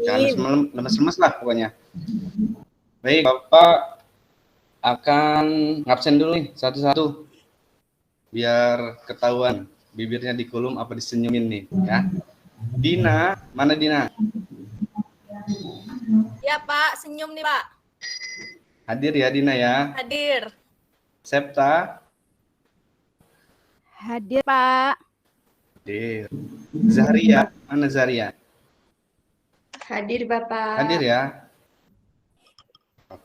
Jangan lemes-lemes lah pokoknya. Baik, Bapak akan ngabsen dulu nih satu-satu biar ketahuan bibirnya dikulum apa disenyumin nih ya. Dina, mana Dina? Ya Pak, senyum nih Pak. Hadir ya Dina ya. Hadir. Septa? Hadir Pak. Hadir. Zaria, mana Zaria? Hadir Bapak. Hadir ya.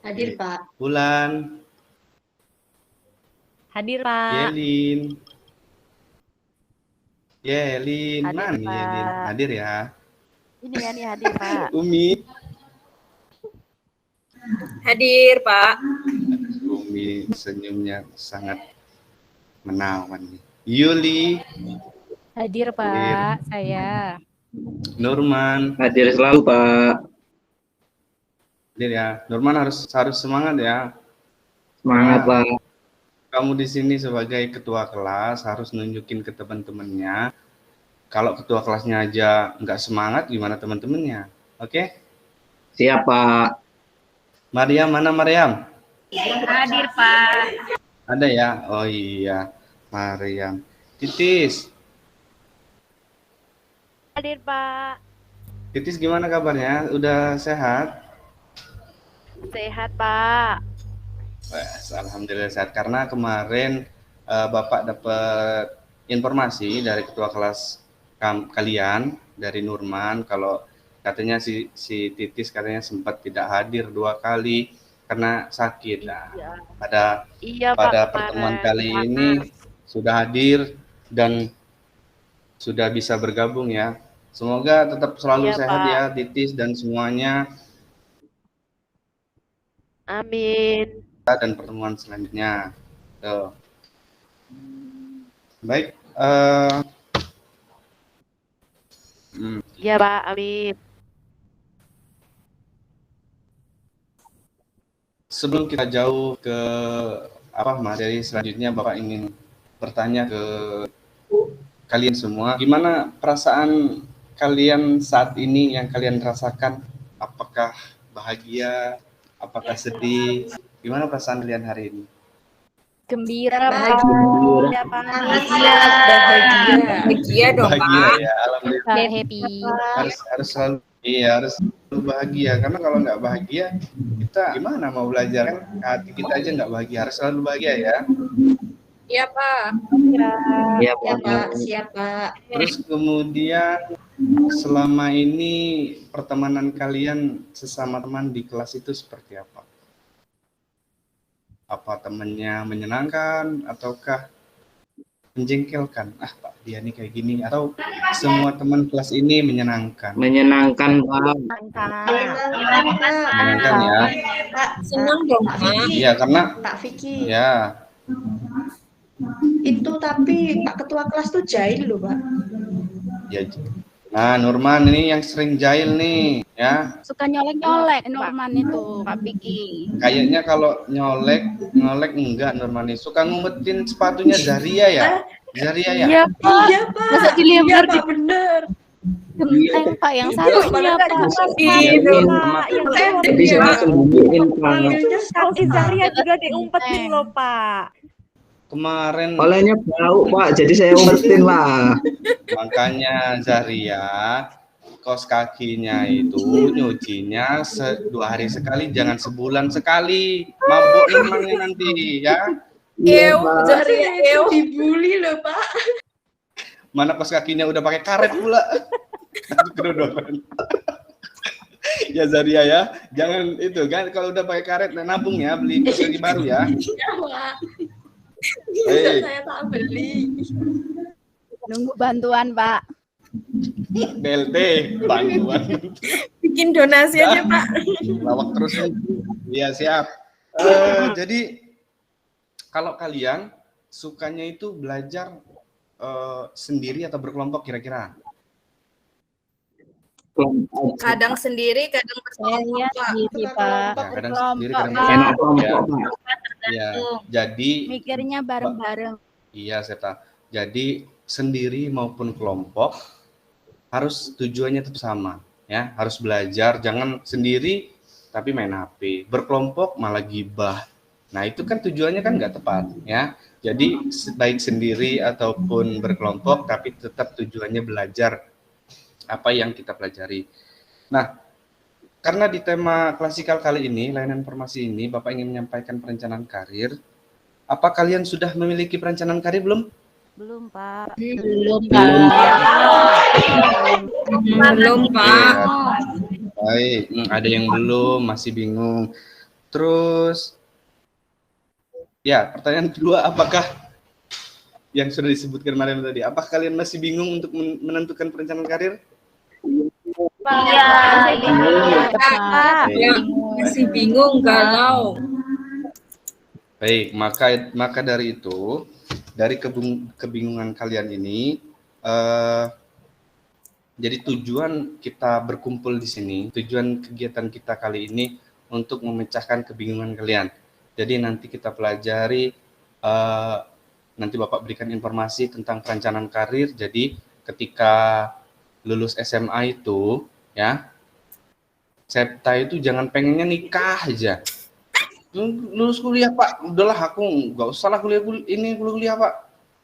Hadir Pak. Bulan. Hadir Pak. Yelin. Yelin, Hadir, mana nih Pak. Yelin? Hadir ya. Ini ya nih hadir Pak. Umi. Hadir Pak. Umi senyumnya sangat menawan nih. Yuli. Hadir Pak, saya. Nurman. Hadir selalu Pak. Hadir ya. Nurman harus semangat ya. Semangat Nah, Pak. kamu di sini sebagai ketua kelas harus nunjukin ke teman-temannya. Kalau ketua kelasnya aja nggak semangat, gimana teman-temannya? Oke? Siap Pak. Mariam, mana Mariam? Hadir Pak. Ada ya? Oh iya, Mariam. Titis. Hadir Pak. Titis gimana kabarnya? Udah sehat? Sehat Pak. Alhamdulillah sehat. Karena kemarin Bapak dapat informasi dari ketua kelas kalian, dari Nurman, kalau katanya si Titis katanya sempat tidak hadir 2 kali karena sakit. Nah, pada pertemuan kali ini sudah hadir dan sudah bisa bergabung ya. Semoga tetap selalu sehat Pak. ya Titis dan semuanya. Amin. Dan pertemuan selanjutnya. Tuh. Baik. Iya Pak, amin. Sebelum kita jauh ke materi selanjutnya, Bapak ingin bertanya ke kalian semua, gimana perasaan kalian saat ini yang kalian rasakan? Apakah bahagia? Apakah sedih? Gimana perasaan kalian hari ini? Gembira Pak. Bahagia. Bahagia dong Bahagia Pak. ya, alhamdulillah. Happy. Harus selalu harus selalu bahagia, karena kalau nggak bahagia kita gimana mau belajar, kan hati kita aja nggak bahagia. Harus selalu bahagia ya. Iya Pak. Iya Ya Pak. Pak, siap Pak. Terus kemudian selama ini pertemanan kalian sesama teman di kelas itu seperti apa? Apa temannya menyenangkan ataukah menjengkelkan? Ah Pak, dia nih kayak gini. Atau semua teman kelas ini menyenangkan? Menyenangkan Pak. Menyenangkan ya. Pak, Senang dong Pak. Iya, karena Pak Vicky. ya Itu tapi Pak Ketua kelas tuh jahil loh Pak. ya. Nah, Nurman ini yang sering jahil nih, ya. Suka nyolek-nyolek Norman itu, Pak Piki. Kayaknya kalau nyolek enggak, Nurman ini suka ngumpetin sepatunya Zaria ya. Zaria ya. Iya Pak. Iya Pak. Masa dilempar Iya di Pak, bener. genteng Pak yang satunya Pak. Gitu. Jadi saya sembunyiin Pak. Panggilnya Kaki Zaria juga Genteng. diumpetin loh Pak. Kemarin Olehnya bau Pak, jadi saya umpetin Pak. makanya Zaria kos kakinya itu nyucinya 2 hari sekali, jangan sebulan sekali. Mabuk Nurmannya nanti ya. Iya Ew, Pak. Zaria ew. dibully loh Pak. Mana kos kakinya udah pakai karet pula. Kedodoran. Ya Zaria ya, jangan itu kan kalau udah pakai karet nabung ya, beli kos kaki baru ya. Iya Pak. Hei. Saya tak beli. Nunggu bantuan Pak. BLT bantuan. Bikin donasi aja Pak. Lawak terus. Iya siap. Jadi kalau kalian sukanya itu belajar sendiri atau berkelompok kira-kira? Kadang sendiri, kadang berkelompok Saya Pak. sendiri Pak. Ya, kadang sendiri, kadang Pak. Enak berkelompok ya. kelompok Pak. Ya, jadi Mikirnya bareng-bareng. iya Seta. Jadi sendiri maupun kelompok harus tujuannya tetap sama. ya, harus belajar, jangan sendiri tapi main HP, berkelompok malah gibah. Nah, itu kan tujuannya kan nggak tepat, ya. Jadi baik sendiri ataupun berkelompok, tapi tetap tujuannya belajar apa yang kita pelajari. Nah, karena di tema klasikal kali ini, layanan informasi ini, Bapak ingin menyampaikan perencanaan karir. Apa kalian sudah memiliki perencanaan karir belum? Belum, Pak. Belum, Oke, Pak. baik, ada yang belum, masih bingung. Terus, ya, pertanyaan kedua, apakah yang sudah disebutkan kemarin tadi, apakah kalian masih bingung untuk menentukan perencanaan karir? Iya, Pak. Ya, masih bingung galau. Baik, maka dari itu, dari kebingungan kalian ini, jadi tujuan kita berkumpul di sini, tujuan kegiatan kita kali ini untuk memecahkan kebingungan kalian. Jadi nanti kita pelajari, nanti Bapak berikan informasi tentang perencanaan karir. Jadi ketika lulus SMA itu, ya, Septa itu jangan pengennya nikah aja. Lulus kuliah Pak, udahlah aku nggak usah lah kuliah Pak.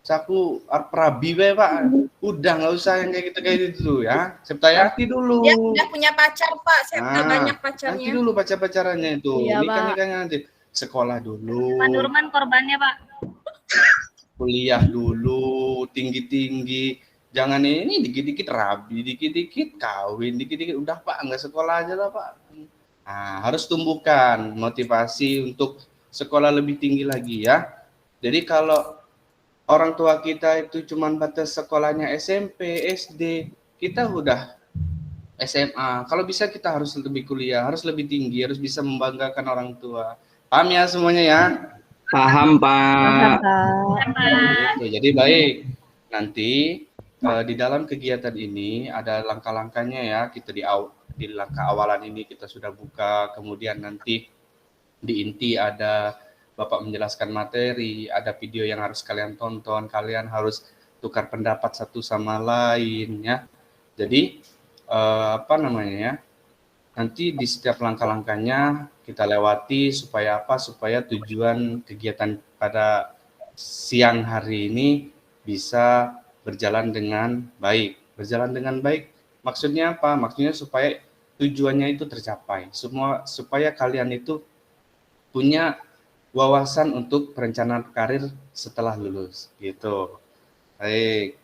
Aku rabi Pak. Udah nggak usah yang kayak gitu ya. Septa ya. Nanti dulu. Dia udah punya pacar Pak, Septa banyak Nanti pacarnya. dulu pacarannya itu. Iya, Nikahnya nanti. Sekolah dulu. Pak Nurman korbannya, Pak. Kuliah dulu, tinggi-tinggi. Jangan ini dikit-dikit rabi, dikit-dikit kawin, dikit-dikit udah Pak, nggak sekolah aja lah Pak. Nah, harus tumbuhkan motivasi untuk sekolah lebih tinggi lagi ya. Jadi kalau orang tua kita itu cuma batas sekolahnya SMP, SD, kita udah SMA. Kalau bisa kita harus lebih kuliah, harus lebih tinggi, harus bisa membanggakan orang tua. Paham ya semuanya ya? Paham, Pak. Gitu. Jadi baik. Nanti di dalam kegiatan ini ada langkah-langkahnya ya. Kita di langkah awalan ini kita sudah buka, kemudian nanti di inti ada Bapak menjelaskan materi, ada video yang harus kalian tonton, kalian harus tukar pendapat satu sama lain ya. Jadi apa namanya ya? Nanti di setiap langkah-langkahnya kita lewati supaya apa? Supaya tujuan kegiatan pada siang hari ini bisa berjalan dengan baik. Berjalan dengan baik maksudnya apa? Maksudnya supaya tujuannya itu tercapai. Supaya kalian itu punya wawasan untuk perencanaan karir setelah lulus. Gitu. Baik.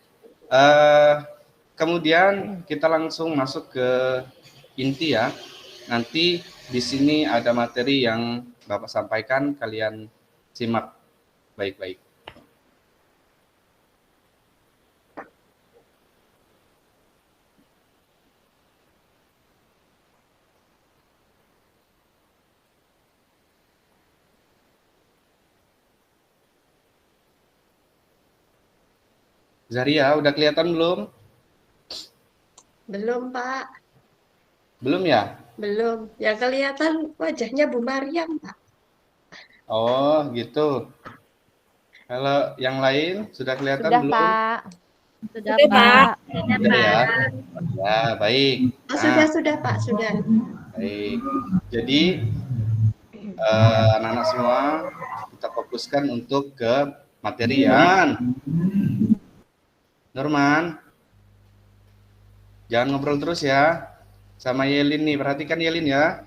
Kemudian kita langsung masuk ke inti ya. Nanti di sini ada materi yang Bapak sampaikan, kalian simak baik-baik. Zaria, udah kelihatan belum? Belum, Pak. Belum ya? Belum. Yang kelihatan wajahnya Bu Mariam, Pak. Oh, gitu. Kalau yang lain sudah kelihatan Sudah, belum? Pak. Sudah, Sudah, Pak. Sudah ya. Ya, baik. Oh, Nah, sudah, Pak. Sudah. baik. Jadi anak-anak semua kita fokuskan untuk ke materian. Nurman, jangan ngobrol terus ya sama Yelin nih. Perhatikan Yelin ya.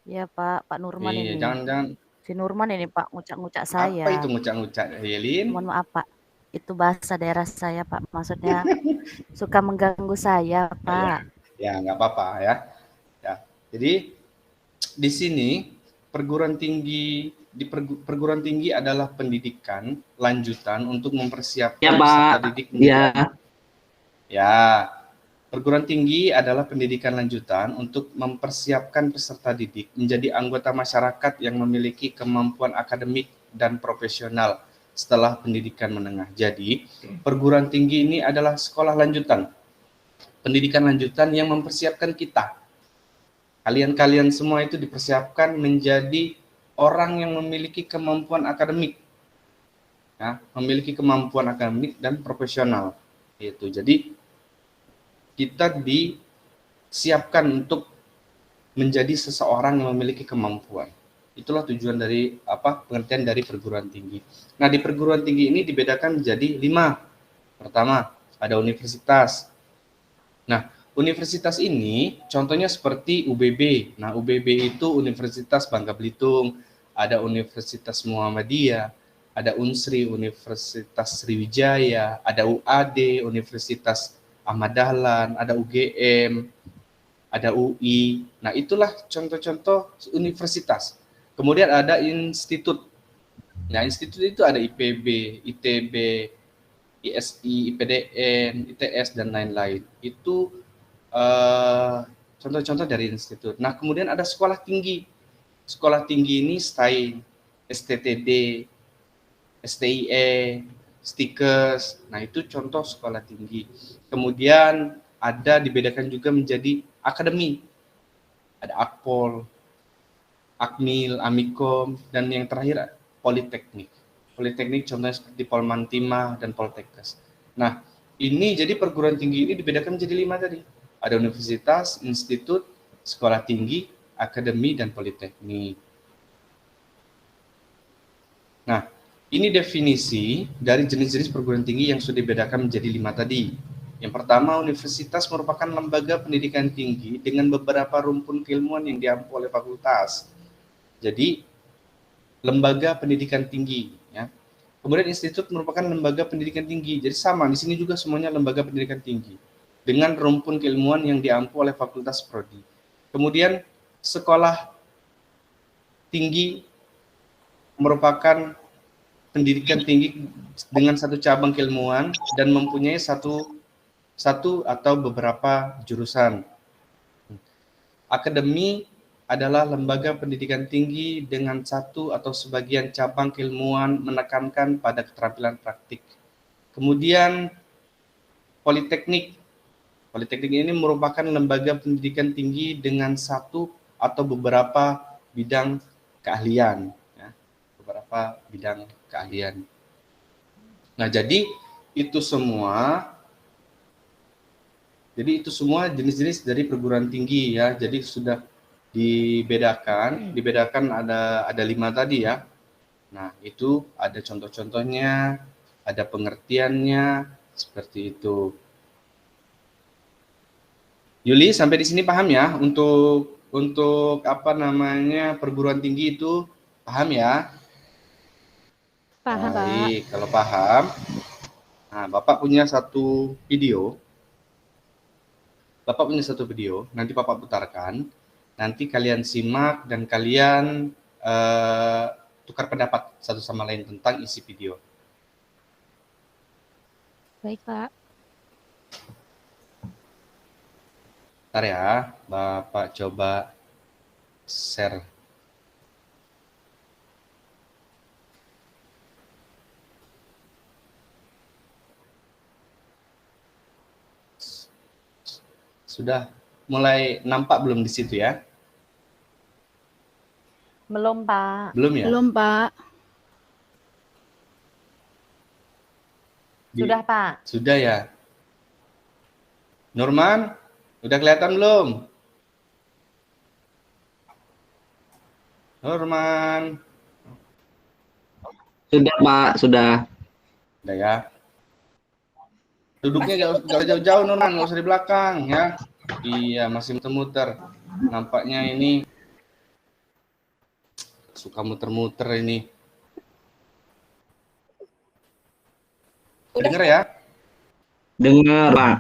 Iya, Pak. Pak Nurman Iya, ini. jangan. Si Nurman ini, Pak, ngucak-ngucak saya. Apa itu ngucak-ngucak Yelin? Mohon maaf, Pak. Itu bahasa daerah saya, Pak. Maksudnya suka mengganggu saya, Pak. Ya, nggak apa-apa ya. Ya. Jadi di sini perguruan tinggi perguruan tinggi adalah pendidikan lanjutan untuk mempersiapkan Ya, peserta Pak. didik. Ya. Perguruan tinggi adalah pendidikan lanjutan untuk mempersiapkan peserta didik menjadi anggota masyarakat yang memiliki kemampuan akademik dan profesional setelah pendidikan menengah. Jadi, perguruan tinggi ini adalah sekolah lanjutan, pendidikan lanjutan yang mempersiapkan kita. Kalian semua itu dipersiapkan menjadi orang yang memiliki kemampuan akademik, ya, memiliki kemampuan akademik dan profesional. Itu. Jadi kita disiapkan untuk menjadi seseorang yang memiliki kemampuan. Itulah tujuan dari pengertian dari perguruan tinggi. Nah, di perguruan tinggi ini dibedakan menjadi 5. Pertama, ada universitas. Nah, universitas ini contohnya seperti UBB. Nah, UBB itu Universitas Bangka Belitung, ada Universitas Muhammadiyah, ada Unsri, Universitas Sriwijaya, ada UAD, Universitas Ahmad Dahlan, ada UGM, ada UI. Nah, itulah contoh-contoh universitas. Kemudian ada institut. Nah, institut itu ada IPB, ITB, ISI, IPDN, ITS, dan lain-lain. Itu contoh-contoh dari institut. Nah, kemudian ada sekolah tinggi. Sekolah tinggi ini STAI, STTD, STIE, Stikes. Nah, itu contoh sekolah tinggi. Kemudian ada dibedakan juga menjadi akademi. Ada Akpol, Akmil, Amikom, dan yang terakhir Politeknik. Politeknik contohnya seperti Polmantima dan Poltekkes. Nah, ini jadi perguruan tinggi ini dibedakan menjadi 5 tadi. Ada universitas, institut, sekolah tinggi, akademi, dan politeknik. Nah, ini definisi dari jenis-jenis perguruan tinggi yang sudah dibedakan menjadi 5 tadi. Yang pertama, universitas merupakan lembaga pendidikan tinggi dengan beberapa rumpun keilmuan yang diampu oleh fakultas. Jadi, lembaga pendidikan tinggi. Ya. Kemudian institut merupakan lembaga pendidikan tinggi. Jadi sama, di sini juga semuanya lembaga pendidikan tinggi. Dengan rumpun keilmuan yang diampu oleh fakultas prodi. Kemudian sekolah tinggi merupakan pendidikan tinggi dengan satu cabang keilmuan dan mempunyai satu atau beberapa jurusan. Akademi adalah lembaga pendidikan tinggi dengan satu atau sebagian cabang keilmuan menekankan pada keterampilan praktik. Kemudian politeknik. Politeknik ini merupakan lembaga pendidikan tinggi dengan satu atau beberapa bidang keahlian. Ya, beberapa bidang keahlian. Nah, jadi itu semua jenis-jenis dari perguruan tinggi ya. Jadi sudah dibedakan ada 5 tadi ya. Nah, itu ada contoh-contohnya, ada pengertiannya seperti itu. Yuli, sampai di sini paham ya untuk perguruan tinggi itu paham ya? Paham, Pak. Baik, kalau paham. Nah, Bapak punya satu video. Nanti Bapak putarkan. Nanti kalian simak dan kalian tukar pendapat satu sama lain tentang isi video. Baik, Pak. Bentar ya, Bapak coba share. Sudah mulai nampak belum di situ ya? Belum, Pak. Belum ya? Belum, Pak. Sudah, Pak. Sudah ya? Nurman, udah kelihatan belum? Nurman. Sudah, Pak, sudah. Udah ya? Duduknya gak usah jauh-jauh, Nurman, gak usah di belakang ya. Iya, masih muter-muter. Nampaknya ini suka muter-muter ini. Dengar ya? Dengar, Pak.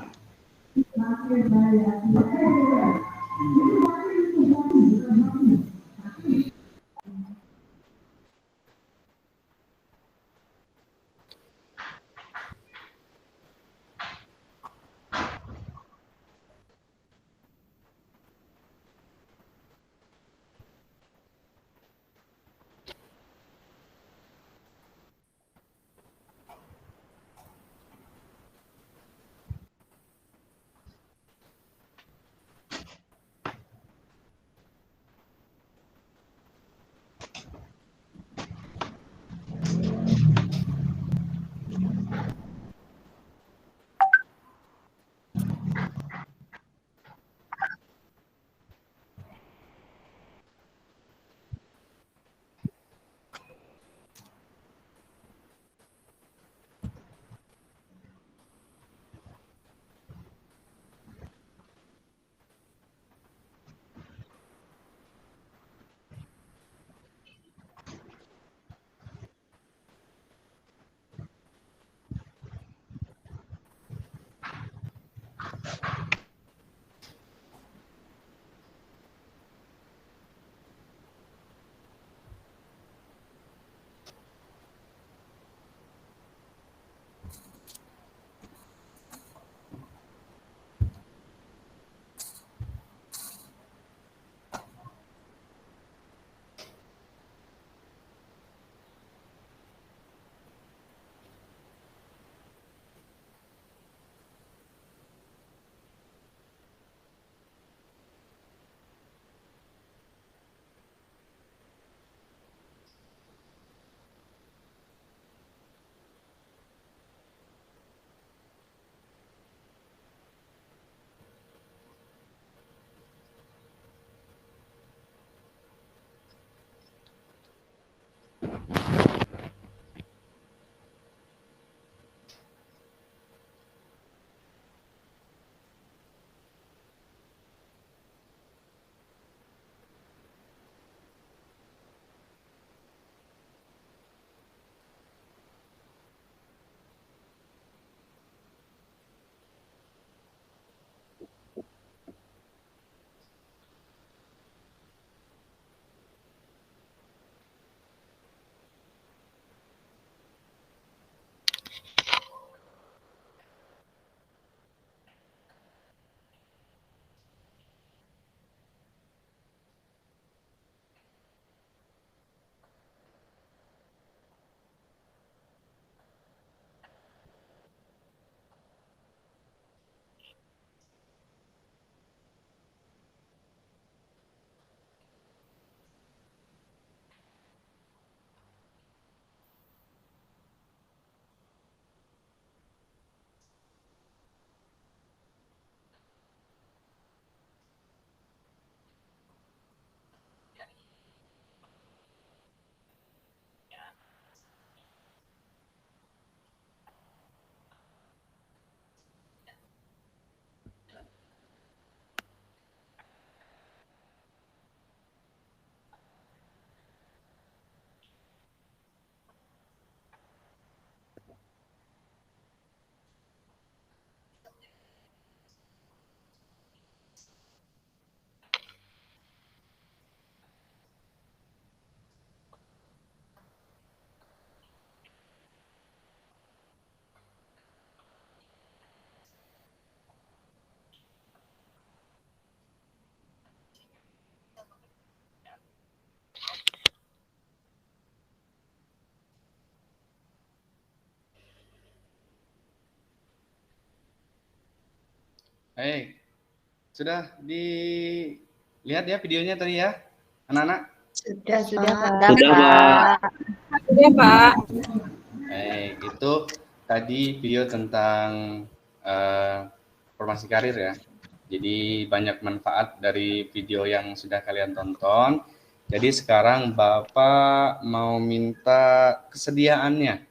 Baik. Sudah dilihat ya videonya tadi ya, anak-anak? Sudah, Sudah, Pak. Pak. Sudah, Pak. Sudah, Pak. Baik, itu tadi video tentang formasi karir ya. Jadi banyak manfaat dari video yang sudah kalian tonton. Jadi sekarang Bapak mau minta kesediaannya.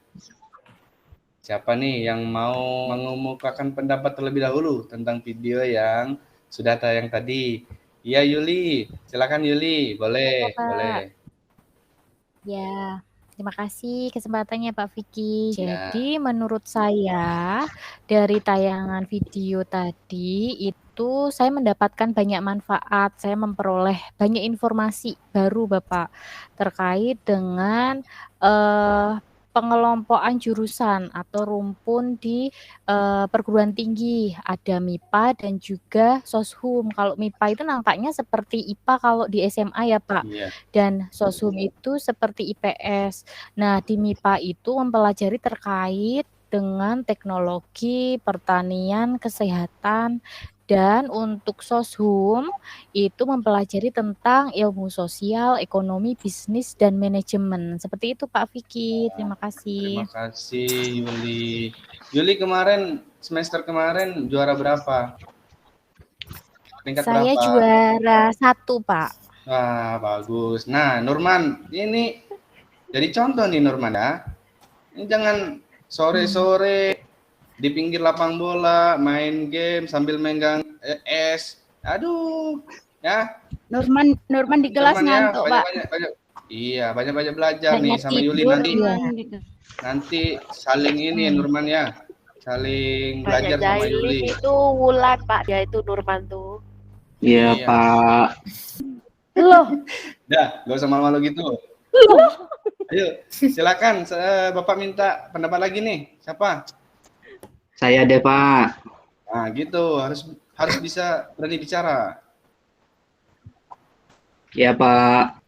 Siapa nih yang mau mengemukakan pendapat terlebih dahulu tentang video yang sudah tayang tadi? Iya Yuli, silakan Yuli, boleh, Pak. boleh. Ya, terima kasih kesempatannya Pak Vicky. Ya. Jadi menurut saya dari tayangan video tadi itu saya mendapatkan banyak manfaat. Saya memperoleh banyak informasi baru Bapak terkait dengan pengelompokan jurusan atau rumpun di perguruan tinggi. Ada MIPA dan juga Soshum. Kalau MIPA itu nampaknya seperti IPA kalau di SMA ya Pak. Iya. Dan Soshum itu seperti IPS. Nah, di MIPA itu mempelajari terkait dengan teknologi, pertanian, kesehatan, dan untuk Soshum itu mempelajari tentang ilmu sosial, ekonomi, bisnis, dan manajemen. Seperti itu Pak Vicky. Terima kasih. Terima kasih Yuli. Yuli kemarin, semester kemarin juara berapa? Peringkat Saya berapa? juara 1 Pak. Wah, bagus. Nah, Nurman, ini jadi contoh nih Nurman ya. Ini jangan sore-sore di pinggir lapang bola, main game sambil megang es. Aduh, ya. Nurman di kelas Nurman ya, ngantuk, Pak. banyak. Iya, banyak belajar Banyak nih sama Yuli tidur, nanti. iya. Nanti saling ini Nurman ya. Saling belajar sama Yuli. itu Wulan, Pak. Dia itu Nurman tuh. Iya, Iya. Pak. Loh, Dah, gak usah malu-malu gitu. Ayo, silakan. Bapak minta pendapat lagi nih. Siapa? Saya deh, Pak. Nah, gitu. Harus bisa berani bicara. Ya, Pak.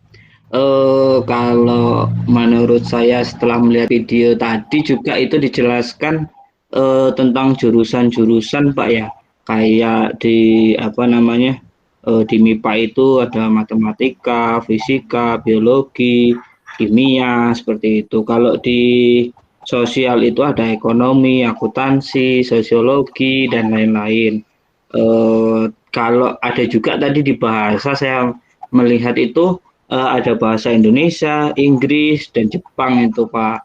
Kalau menurut saya setelah melihat video tadi juga itu dijelaskan tentang jurusan-jurusan, Pak ya. Kayak di apa namanya? Di MIPA itu ada matematika, fisika, biologi, kimia, seperti itu. Kalau di sosial itu ada ekonomi, akuntansi, sosiologi, dan lain-lain. Kalau ada juga tadi di bahasa saya melihat itu ada bahasa Indonesia, Inggris, dan Jepang itu Pak.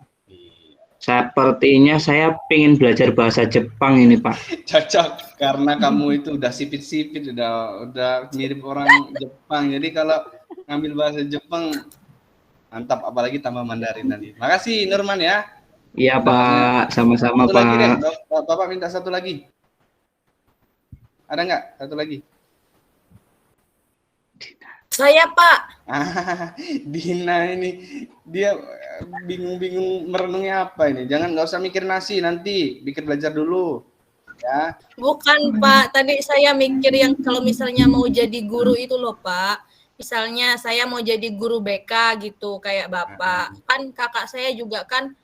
Sepertinya saya pengen belajar bahasa Jepang ini Pak. Cocok karena kamu itu udah sipit-sipit, udah mirip orang Jepang. Jadi kalau ngambil bahasa Jepang mantap, apalagi tambah Mandarin nanti. Makasih Nurman ya. Iya Pak, sama-sama Satu lagi deh, Pak. Bapak minta satu lagi. Ada nggak satu lagi? Saya, Pak. Dina ini dia bingung-bingung merenungnya apa ini. Jangan, nggak usah mikir nasi, nanti bikin belajar dulu ya. Bukan, Pak. Tadi saya mikir yang kalau misalnya mau jadi guru itu loh, Pak. Misalnya saya mau jadi guru BK gitu kayak Bapak. Kan kakak saya juga kan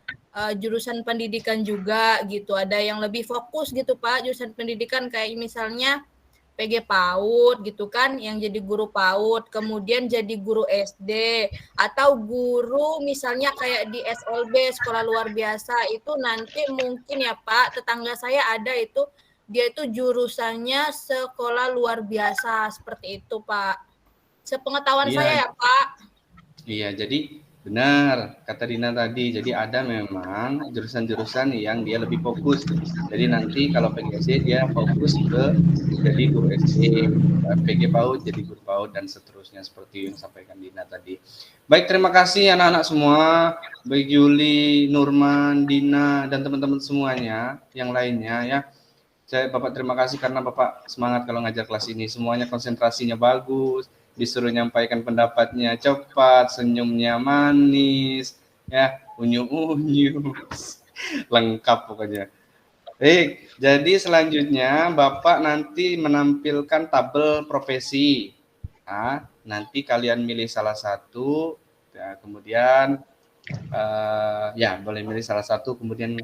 jurusan pendidikan juga gitu. Ada yang lebih fokus gitu, Pak, jurusan pendidikan kayak misalnya PG PAUD gitu kan, yang jadi guru PAUD, kemudian jadi guru SD, atau guru misalnya kayak di SLB, sekolah luar biasa, itu nanti mungkin ya Pak, tetangga saya ada itu, dia itu jurusannya sekolah luar biasa, seperti itu Pak. Sepengetahuan saya ya Pak. Iya, jadi benar kata Dina tadi. Jadi ada memang jurusan-jurusan yang dia lebih fokus. Jadi nanti kalau PGSD dia fokus ke jadi guru SD, PG PAUD jadi guru PAUD dan seterusnya seperti yang disampaikan Dina tadi. Baik, terima kasih anak-anak semua, baik Yuli, Nurman, Dina dan teman-teman semuanya yang lainnya ya. Bapak terima kasih karena Bapak semangat kalau ngajar kelas ini. Semuanya konsentrasinya bagus, disuruh nyampaikan pendapatnya cepat, senyumnya manis, ya, unyu-unyu, lengkap pokoknya. Baik, jadi selanjutnya Bapak nanti menampilkan tabel profesi. Nah, nanti kalian milih salah satu, ya, kemudian ya boleh milih salah satu, kemudian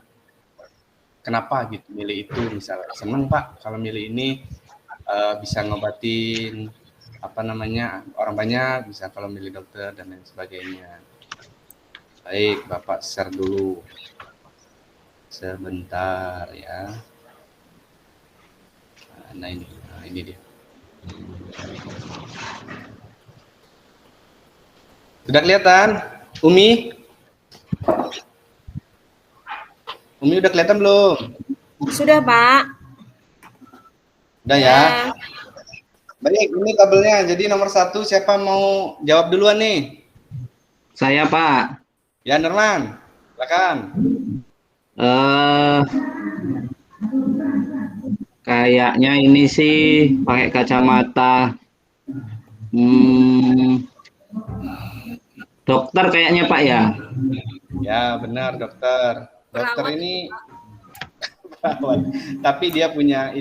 kenapa gitu milih itu, misalnya seneng Pak kalau milih ini, bisa ngobatin apa namanya orang banyak, bisa kalau milih dokter dan lain sebagainya. Baik, Bapak share dulu sebentar ya. Nah ini dia. Sudah kelihatan, Umi? Umi udah kelihatan belum? Sudah, Pak. Udah ya. Baik, ini tabelnya. Jadi nomor 1 siapa mau jawab duluan nih? Saya Pak. Ya, Nurman. Silakan. Kayaknya ini sih pakai kacamata. Dokter kayaknya Pak ya. Ya, benar dokter. Dokter Perawat, ini perawat. Tapi dia punya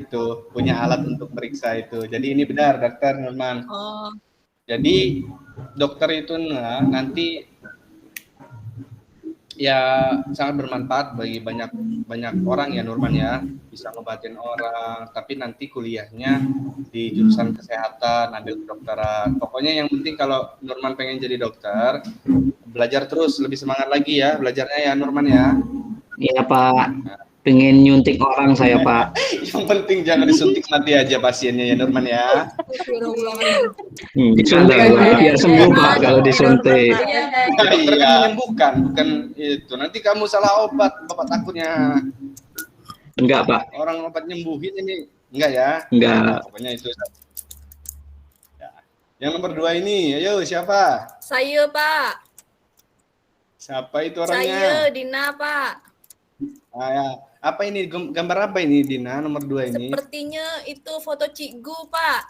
alat untuk meriksa itu. Jadi ini benar dokter Nurman. Oh. Jadi dokter itu nanti ya sangat bermanfaat bagi banyak orang ya Nurman ya, bisa ngobatin orang, tapi nanti kuliahnya di jurusan kesehatan, ambil kedokteran. Pokoknya yang penting kalau Nurman pengen jadi dokter, belajar terus, lebih semangat lagi ya belajarnya ya Nurman ya. Iya Pak, pengen nyuntik orang saya Pak. Yang penting jangan disuntik, mati aja pasiennya ya Nurman ya. Disuntik aja biar sembuh Pak kalau disuntik. Dokter kan menyembuhkan, bukan itu. Nanti kamu salah obat, Bapak takutnya. Enggak Pak. Orang obat nyembuhin ini enggak ya? Enggak. Nah, pokoknya itu. Ya. Yang nomor 2 ini, ayo siapa? Saya, Pak. Siapa itu orangnya? Saya, Dina, Pak. Ya. Apa ini gambar apa ini Dina nomor 2 ini? Sepertinya itu foto Cikgu, Pak.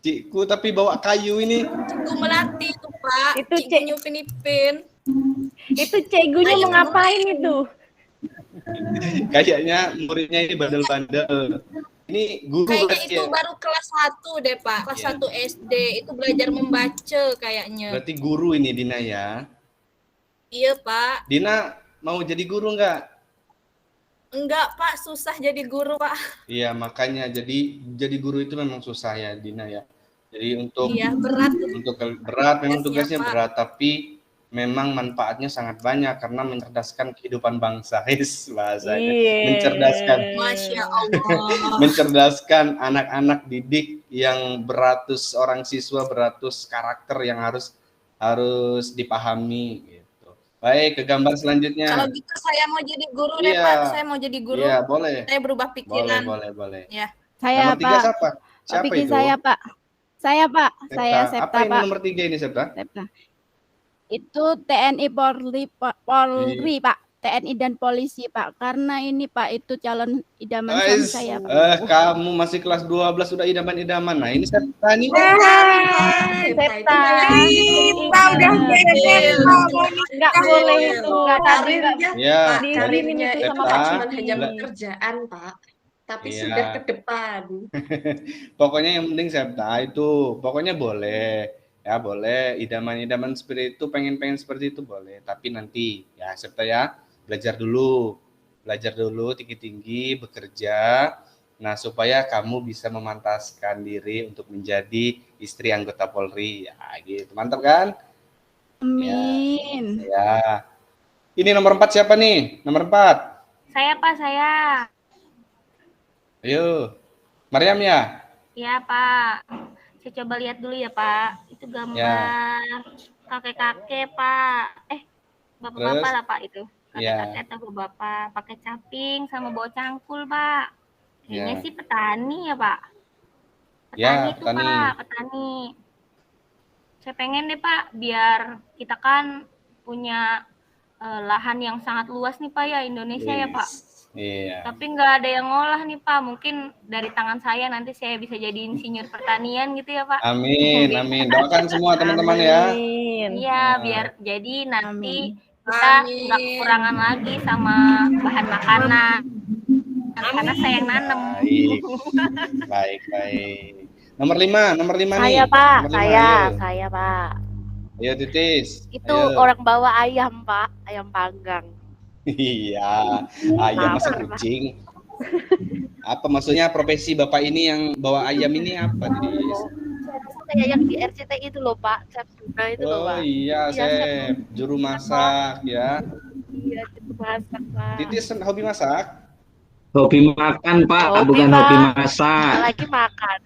Cikgu tapi bawa kayu ini. Cikgu Melati itu, Pak. Itu Cikgu Nyupin Ipin. Itu cegunya mau ngapain itu? Kayaknya muridnya ini bandel-bandel. Ini guru Kayaknya berarti itu ya? baru kelas 1 deh, Pak. Kelas 1 SD. Itu belajar membaca kayaknya. Berarti guru ini Dina ya. Iya, Pak. Dina mau jadi guru enggak? Enggak, Pak. Susah jadi guru, Pak. Iya, makanya jadi guru itu memang susah ya Dina ya. Jadi Iya, berat. berat memang tugasnya Pak. berat, tapi memang manfaatnya sangat banyak karena mencerdaskan kehidupan bangsa. Bahasanya. Iya. Mencerdaskan. Masya Allah. Mencerdaskan anak-anak didik yang beratus orang siswa, beratus karakter yang harus dipahami gitu. Baik, ke gambar selanjutnya. Kalau gitu saya mau jadi guru deh, Iya. Pak. Saya mau jadi guru. Iya, boleh. Saya berubah pikiran. Boleh. Ya. Saya Nomor 3 Pak. siapa? Siapa Pikir itu? saya Pak. Saya Pak. Saya Septa. Septa Apa ini Pak. nomor 3 ini Septa? Septa. Itu TNI Polri Pak. TNI dan polisi Pak. Karena ini Pak itu calon idaman suami saya Pak. Kamu masih kelas 12 sudah idaman-idaman. Nah, ini Septa nih. Septa. Kita udah Enggak boleh itu. Enggak tadi enggak. Ya, Di jadi karirnya itu Septa. Pak cuma hanya pekerjaan Pak, tapi Iya. sudah ke depan. Pokoknya yang penting Septa itu, pokoknya boleh. Ya boleh, idaman-idaman seperti itu, pengen-pengen seperti itu boleh. Tapi nanti ya Septa ya, belajar dulu tinggi-tinggi, bekerja. Nah, supaya kamu bisa memantaskan diri untuk menjadi istri anggota Polri. Ya gitu, mantap kan? Amin. Ya. Ini nomor 4 siapa nih? Nomor 4. Saya Pak, saya. Ayo. Mariam ya? Ya Pak. Saya coba lihat dulu ya Pak. Itu gambar kakek-kakek Pak. Bapak-bapak lah Pak itu. Kakek-kakek atau bapak pakai caping sama bawa cangkul Pak. Kayaknya sih petani ya Pak. Petani itu Pak, petani. Saya pengen deh Pak, biar kita kan punya lahan yang sangat luas nih Pak ya, Indonesia ya Pak. Iya. Tapi nggak ada yang ngolah nih Pak. Mungkin dari tangan saya nanti saya bisa jadi insinyur pertanian gitu ya Pak. Amin. Doakan semua teman-teman ya. Iya, biar jadi nanti kita nggak kekurangan lagi sama bahan makanan. Karena saya yang nanam. Baik. Nomor 5 nih. Saya Pak, Nomor 5, saya Pak. Ayo Titis. Itu orang bawa ayam Pak, ayam panggang. Iya, ayam masa kucing. Apa maksudnya profesi Bapak ini yang bawa ayam ini apa? Jadi Kayak yang di RCTI itu loh Pak, Chef Tuna itu loh oh Pak. iya, chef, juru masak ya. Iya, juru masak Pak. Titis hobi masak? Hobi makan Pak, Hobi, bukan Pak. hobi masak. Apalagi makan.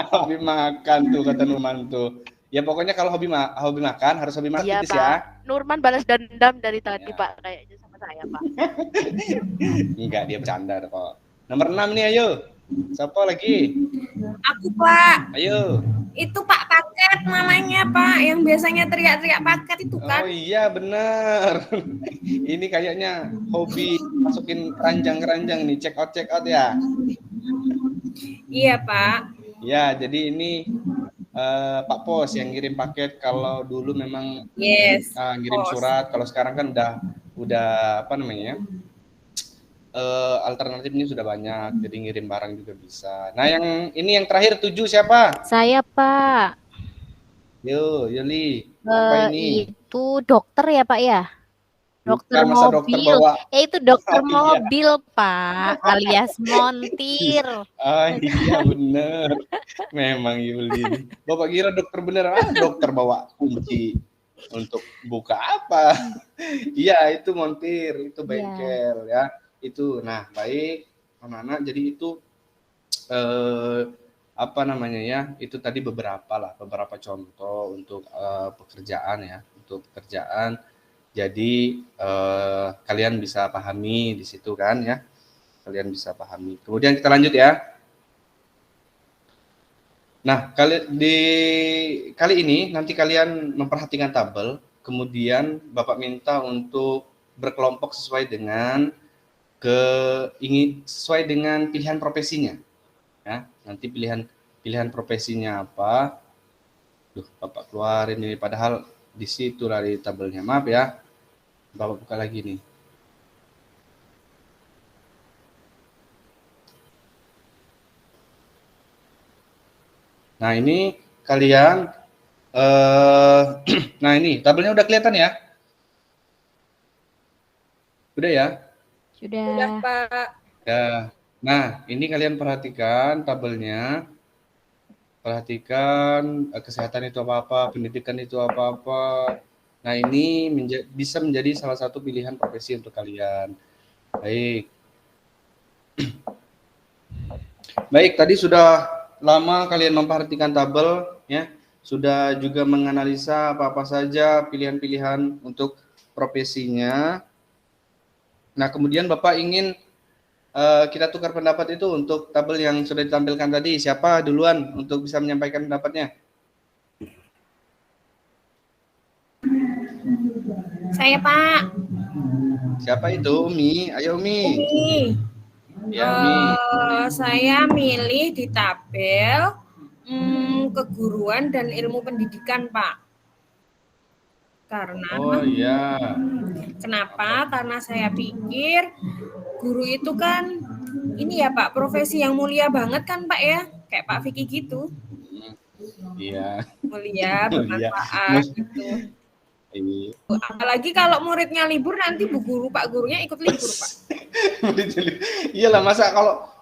Hobi makan tuh kata Nurman tuh. Ya pokoknya kalau hobi makan harus hobi masak Iya Titis Pak. ya. Nurman balas dendam dari tadi Pak kayaknya sama saya Pak. Enggak, dia bercanda kok. Nomor 6 nih, ayo. Siapa lagi? Aku Pak. Ayo. Itu Pak Paket namanya Pak, yang biasanya teriak-teriak paket itu kan. Oh iya bener. Ini kayaknya hobi masukin keranjang-keranjang nih, check out ya. Iya Pak. Ya, jadi ini Pak Pos yang ngirim paket. Kalau dulu memang Yes. ngirim Pos. surat, kalau sekarang kan udah apa namanya? Alternatifnya sudah banyak, jadi ngirim barang juga bisa. Nah, yang ini yang terakhir 7 siapa? Saya Pak. Yo, Yuli. Apa ini? Itu dokter ya Pak ya? Dokter Bukan, masa mobil. dokter bawa. Itu dokter Oh, iya. mobil Pak, alias montir. Ah iya bener. Memang Yuli. Bapak kira dokter bener, dokter bawa kunci untuk buka apa? Iya, itu montir, itu bengkel ya. Itu. Nah, baik anak-anak, jadi itu apa namanya ya? Itu tadi beberapa contoh untuk pekerjaan ya, untuk pekerjaan. Jadi kalian bisa pahami di situ kan ya. Kalian bisa pahami. Kemudian kita lanjut ya. Nah, kali ini nanti kalian memperhatikan tabel, kemudian Bapak minta untuk berkelompok sesuai dengan sesuai dengan pilihan profesinya. Ya, nanti pilihan profesinya apa? Bapak keluarin ini padahal di situ lah di tabelnya. Maaf ya. Bapak buka lagi nih. Nah, ini kalian nah ini tabelnya udah kelihatan ya? Udah ya? Sudah Pak. Ya. Nah, ini kalian perhatikan tabelnya. Perhatikan kesehatan itu apa-apa, pendidikan itu apa-apa. Nah, ini bisa menjadi salah satu pilihan profesi untuk kalian. Baik. Baik, tadi sudah lama kalian memperhatikan tabel, ya. Sudah juga menganalisa apa-apa saja pilihan-pilihan untuk profesinya. Nah, kemudian Bapak ingin kita tukar pendapat itu untuk tabel yang sudah ditampilkan tadi. Siapa duluan untuk bisa menyampaikan pendapatnya? Saya Pak. Siapa itu? Umi. Ayo Umi. Umi. Ya, Umi. Saya milih di tabel keguruan dan ilmu pendidikan, Pak. Karena iya. Kenapa? Karena saya pikir guru itu kan ini ya Pak, profesi yang mulia banget kan Pak ya? Kayak Pak Vicky gitu. Iya. Mulia, bermanfaat gitu. Apalagi kalau muridnya libur nanti bu guru Pak gurunya ikut libur Pak. Iyalah, masa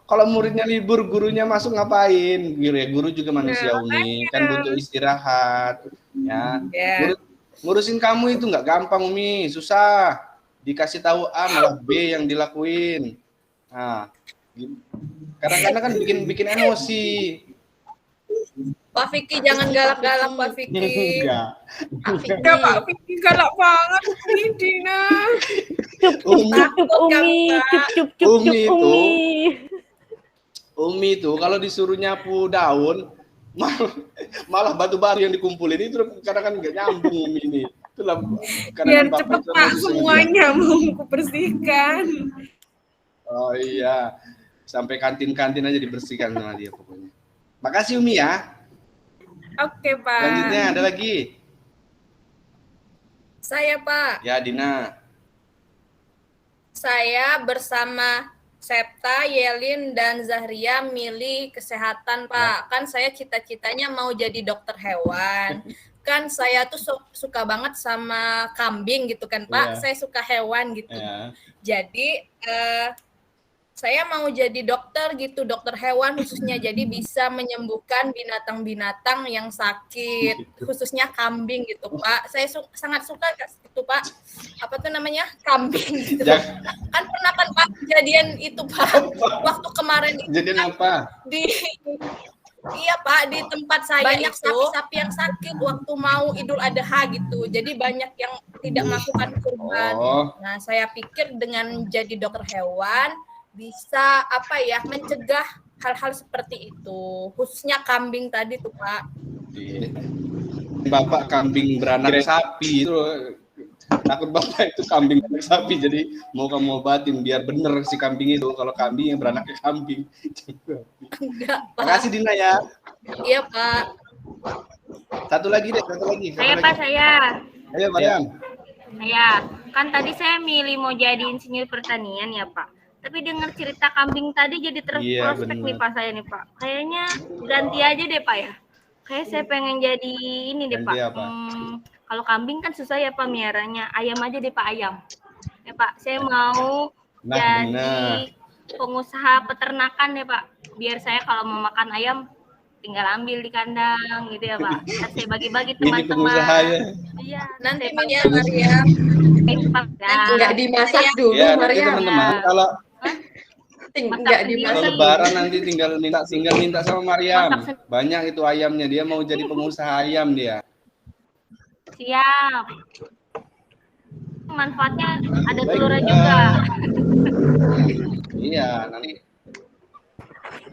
kalau muridnya libur gurunya masuk ngapain? Guru juga manusia Umi, kan butuh istirahat ya. Ngurusin kamu itu nggak gampang Umi, susah. Dikasih tahu A malah B yang dilakuin. Nah, kadang-kadang kan bikin emosi. Pak Vicky jangan galak-galak Pak Vicky. Enggak. Pak Vicky galak banget ini Dina. Umi itu kalau disuruh nyapu daun malah batu-batu yang dikumpulin itu kadang-kadang nggak nyambung Umi ini. Itulah biar cepet Pak semuanya mau aku bersihkan. Oh iya, sampai kantin-kantin aja dibersihkan sama dia pokoknya. Makasih Umi ya. Oke Pak. Selanjutnya ada lagi. Saya Pak. Ya Dina. Saya bersama Septa, Yelin, dan Zahria milih kesehatan Pak. Kan saya cita-citanya mau jadi dokter hewan. Kan saya tuh suka banget sama kambing gitu kan Pak. Saya suka hewan gitu. Jadi saya mau jadi dokter gitu, dokter hewan khususnya, jadi bisa menyembuhkan binatang-binatang yang sakit, khususnya kambing gitu Pak. Saya sangat suka itu Pak, apa tuh namanya, kambing gitu. Kan pernah kan Pak kejadian itu Pak, waktu kemarin itu Kejadian apa? Iya Pak, di tempat saya banyak sapi-sapi yang sakit waktu mau Idul Adha gitu. Jadi banyak yang tidak melakukan kurban. Nah, saya pikir dengan jadi dokter hewan bisa apa ya, mencegah hal-hal seperti itu. Khususnya kambing tadi tuh Pak. Bapak kambing beranak sapi itu, takut Bapak itu kambing beranak sapi, jadi mau kamu obatin biar bener si kambing itu, kalau kambing yang beranaknya kambing. Enggak Pak. Makasih Dina ya. Iya Pak. Satu lagi deh, satu lagi. Saya Pak, saya. Ayo Mariam. Saya, kan tadi saya milih mau jadi insinyur pertanian ya Pak. Tapi dengar cerita kambing tadi jadi terprospek nih Pak saya nih Pak. Kayaknya ganti aja deh Pak ya. Kayak saya pengen jadi ini deh Pak. Kalau kambing kan susah ya Pak miaranya. Ayam aja deh Pak, ayam. Ya Pak, saya mau jadi pengusaha peternakan ya Pak. Biar saya kalau mau makan ayam tinggal ambil di kandang gitu ya Pak. Saya bagi-bagi teman-teman. Iya, nanti Mariam. Enggak dimasak dulu ya, Mariam. Teman-teman kalau enggak dimasak. Lebaran nanti tinggal minta sama Mariam. Banyak itu ayamnya, dia mau jadi pengusaha ayam dia. Siap. Manfaatnya ada telurnya juga. Iya,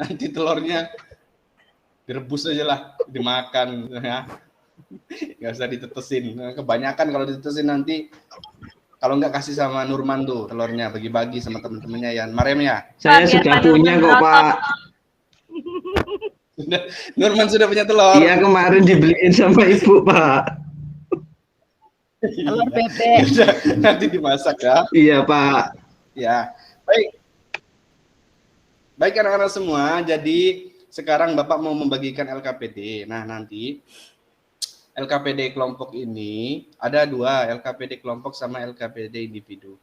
nanti telurnya direbus aja lah, dimakan ya. Nggak usah ditetesin. Kebanyakan kalau ditetesin nanti, kalau nggak kasih sama Nurman tuh telurnya, bagi-bagi sama temen-temennya ya. Mariam ya? Saya sudah punya kok Pak. Nurman sudah punya telur? Iya, kemarin dibeliin sama ibu Pak. Telur bebek. Nanti dimasak ya? Iya Pak. Ya, baik anak-anak semua, jadi sekarang Bapak mau membagikan LKPD. Nah, nanti LKPD kelompok ini ada dua, LKPD kelompok sama LKPD individu.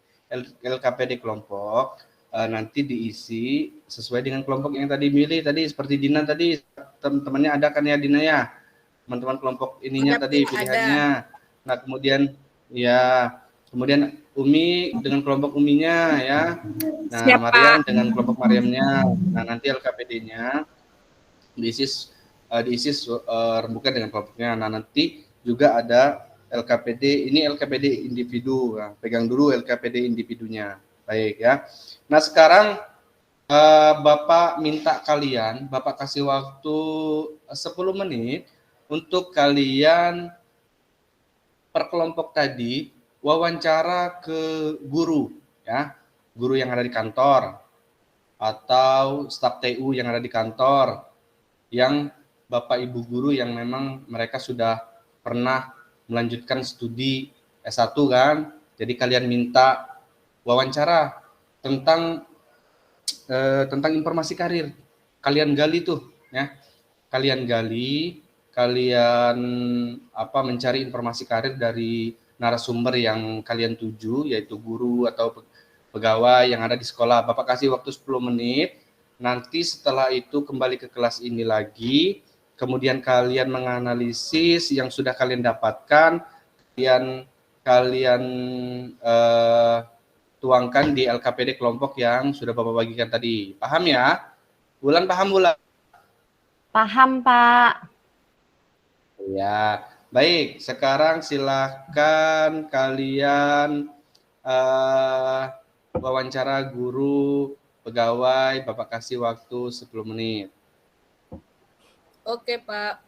LKPD kelompok nanti diisi sesuai dengan kelompok yang tadi milih tadi, seperti Dina tadi, teman-temannya ada kan ya Dina ya? Teman-teman kelompok ininya tadi pilihannya. Nah, kemudian Umi dengan kelompok Uminya ya. Nah, siapa? Mariam dengan kelompok Mariamnya. Nah, nanti LKPD-nya diisi rembukan dengan kelompoknya. Nah, nanti juga ada LKPD, ini LKPD individu. Nah, pegang dulu LKPD individunya. Baik ya. Nah, sekarang Bapak minta kalian, Bapak kasih waktu 10 menit untuk kalian per kelompok tadi wawancara ke guru ya. Guru yang ada di kantor atau staf TU yang ada di kantor, yang Bapak Ibu guru yang memang mereka sudah pernah melanjutkan studi S1 kan. Jadi kalian minta wawancara tentang informasi karir. Kalian gali tuh ya. Kalian mencari informasi karir dari narasumber yang kalian tuju, yaitu guru atau pegawai yang ada di sekolah. Bapak kasih waktu 10 menit. Nanti setelah itu kembali ke kelas ini lagi, kemudian kalian menganalisis yang sudah kalian dapatkan, kalian tuangkan di LKPD kelompok yang sudah Bapak bagikan tadi. Paham ya? Bulan paham Bulan? Paham Pak. Ya, baik. Sekarang silakan kalian wawancara guru, pegawai. Bapak kasih waktu 10 menit. Oke, Pak.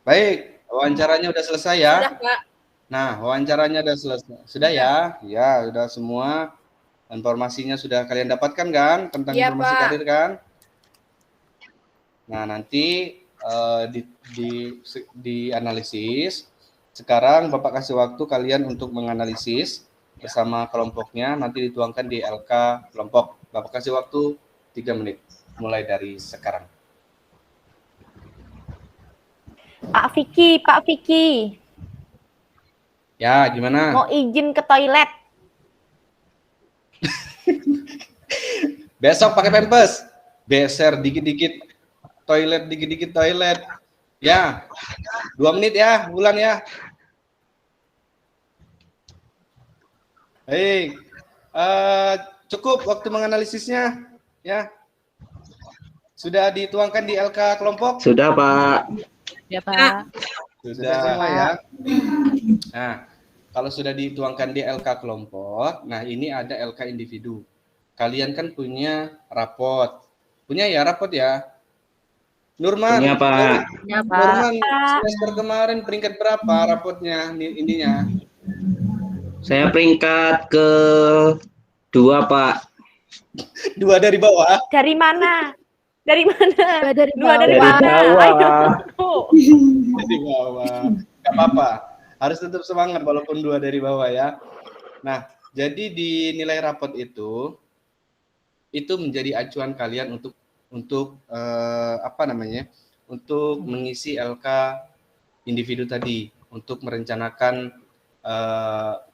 Baik, wawancaranya udah selesai ya? Sudah, Pak. Nah, wawancaranya udah selesai. Sudah ya? Ya, sudah semua. Informasinya sudah kalian dapatkan kan? Tentang informasi Pak. karir kan? Nah, nanti dianalisis. Sekarang Bapak kasih waktu kalian untuk menganalisis bersama kelompoknya, nanti dituangkan di LK kelompok. Bapak kasih waktu 3 menit, mulai dari sekarang. Pak Vicky. Ya, gimana? Mau izin ke toilet. Besok pakai pampers. Beser dikit-dikit toilet. Ya. 2 menit ya, Bulan ya. Baik. Cukup waktu menganalisisnya ya. Sudah dituangkan di LK kelompok? Sudah, Pak. Ya, Pak. Sudah semua ya. Nah, kalau sudah dituangkan di LK kelompok, nah ini ada LK individu. Kalian kan punya rapot. Punya ya rapot ya? Nurman. Punya, Pak. Ya, Pak. Nurman, semester kemarin peringkat berapa rapotnya ininya? Saya peringkat ke-2, Pak. 2 dari bawah. Dari mana? Dari mana? Dari Dua bawah. dari Dari mana? bawah. Ayo. Dari bawah. Gak apa-apa. Harus tetap semangat walaupun 2 dari bawah ya. Nah, jadi di nilai rapot itu menjadi acuan kalian untuk apa namanya? Untuk mengisi LK individu tadi, untuk merencanakan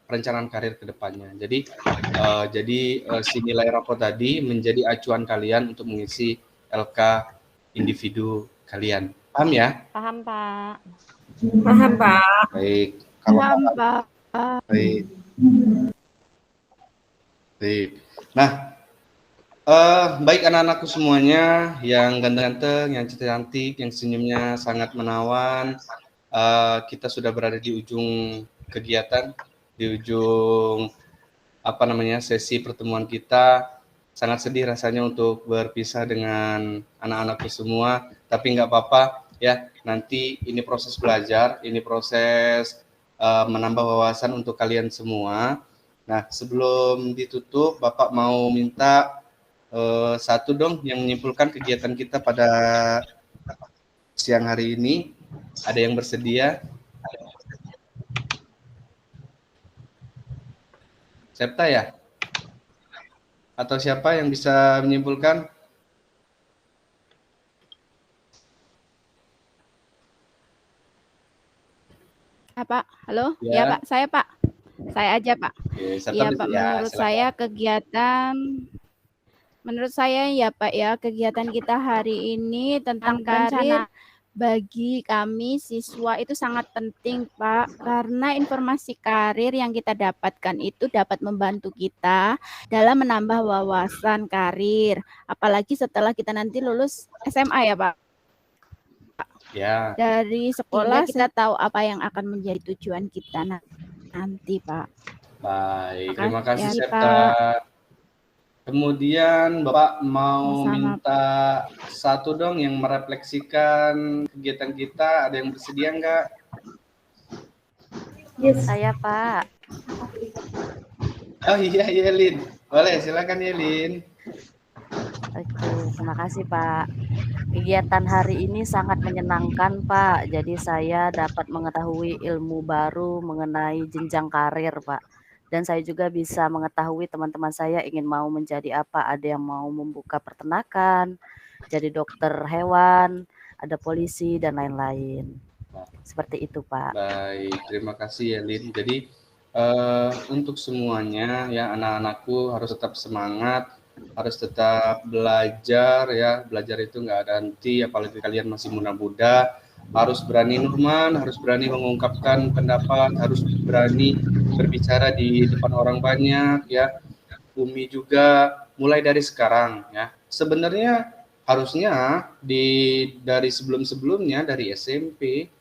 perencanaan karir ke depannya. Jadi si nilai rapot tadi menjadi acuan kalian untuk mengisi LK individu kalian. Paham ya? Paham, Pak. Paham, Pak. Baik. Paham, Pak. Baik. Baik. Nah, baik anak-anakku semuanya yang ganteng-ganteng, yang cantik, yang senyumnya sangat menawan. Kita sudah berada di ujung kegiatan, di ujung sesi pertemuan kita. Sangat sedih rasanya untuk berpisah dengan anak-anakku semua, tapi nggak apa-apa ya. Nanti ini proses belajar, ini proses menambah wawasan untuk kalian semua. Nah, sebelum ditutup, Bapak mau minta satu dong yang menyimpulkan kegiatan kita pada siang hari ini. Ada yang bersedia? Septa ya? Atau siapa yang bisa menyimpulkan? Pak, halo? Ya. Ya, Pak, saya, Pak. Saya aja, Pak. Oke, Ya, Pak, menurut saya ya, Pak ya, kegiatan kita hari ini tentang karir bagi kami siswa itu sangat penting, Pak, karena informasi karir yang kita dapatkan itu dapat membantu kita dalam menambah wawasan karir, apalagi setelah kita nanti lulus SMA ya, Pak. Ya. Dari sekolah kita tahu apa yang akan menjadi tujuan kita nanti, Pak. Baik, terima kasih ya, Septa. Pak. Kemudian Bapak mau minta satu dong yang merefleksikan kegiatan kita. Ada yang bersedia enggak? Yes. Saya, Pak. Oh iya, Yelin. Boleh, silakan Yelin. Oke, terima kasih Pak. Kegiatan hari ini sangat menyenangkan Pak. Jadi saya dapat mengetahui ilmu baru mengenai jenjang karir Pak. Dan saya juga bisa mengetahui teman-teman saya ingin mau menjadi apa. Ada yang mau membuka peternakan, jadi dokter hewan, ada polisi, dan lain-lain. Seperti itu Pak. Baik, terima kasih Yelin. Jadi untuk semuanya ya anak-anakku harus tetap semangat, harus tetap belajar ya. Belajar itu nggak ada henti, apalagi kalian masih muda-muda. Harus berani Nurman, harus berani mengungkapkan pendapat, harus berani berbicara di depan orang banyak ya. Umi juga mulai dari sekarang ya. Sebenarnya harusnya dari sebelum-sebelumnya, dari SMP,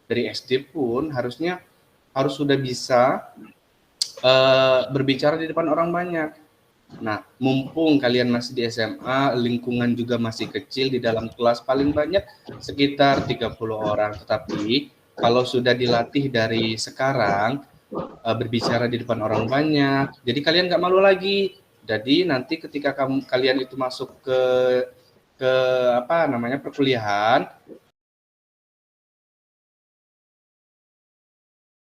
dari SD pun harusnya harus sudah bisa berbicara di depan orang banyak. Nah, mumpung kalian masih di SMA, lingkungan juga masih kecil, di dalam kelas paling banyak sekitar 30 orang. Tetapi kalau sudah dilatih dari sekarang berbicara di depan orang banyak, jadi kalian nggak malu lagi. Jadi nanti ketika kalian itu masuk ke perkuliahan,